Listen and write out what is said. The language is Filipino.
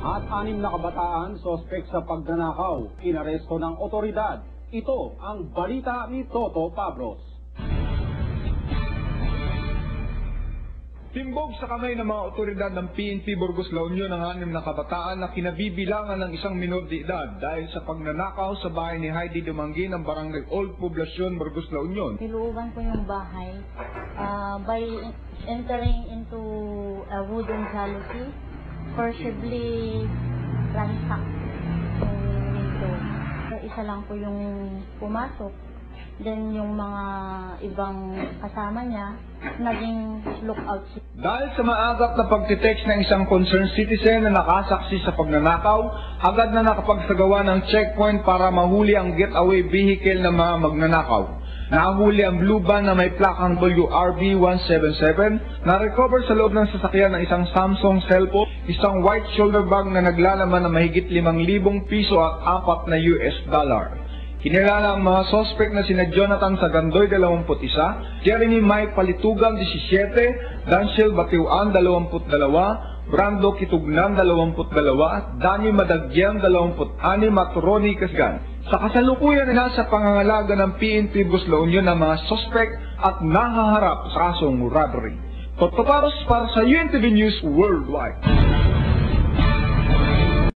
At 6 na kabataan sospek sa pagnanakaw, inaresto ng otoridad. Ito ang balita ni Toto Pablos. Timbog sa kamay ng mga otoridad ng PNP Burgos La Union ang 6 na kabataan na kinabibilangan ng isang minor de edad dahil sa pagnanakaw sa bahay ni Heidi Dumangin ng Barangay Old Poblacion, Burgos La Union. Niluugan ko yung bahay by entering into a wooden jalousie, forcibly ransack yung window. Isa lang po yung pumasok. Then yung mga ibang kasama niya, naging lookout. Dahil sa maagap na pagtitext ng isang concerned citizen na nakasaksi sa pagnanakaw, agad na nakapagsagawa ng checkpoint para mahuli ang getaway vehicle ng mga magnanakaw. Nahuli ang blue van na may plakang WRB 177 na recover sa loob ng sasakyan ng isang Samsung cellphone, isang white shoulder bag na naglalaman ng mahigit 5,000 piso at $4 na US. Kinilala ang mga sospek na sina Jonathan Sagandoy, 21, Jeremy Mike Palitugan, 17, Danciel Batiuan, 22, Brando Kitugnan, 22, Dani Madagyan, 26, at Ronnie Kasgan. Sa kasalukuyan na nasa pangangalaga ng PNP Burgos La Union ng mga sospek at nahaharap sa kasong robbery. Toto Pablos para sa UNTV News Worldwide.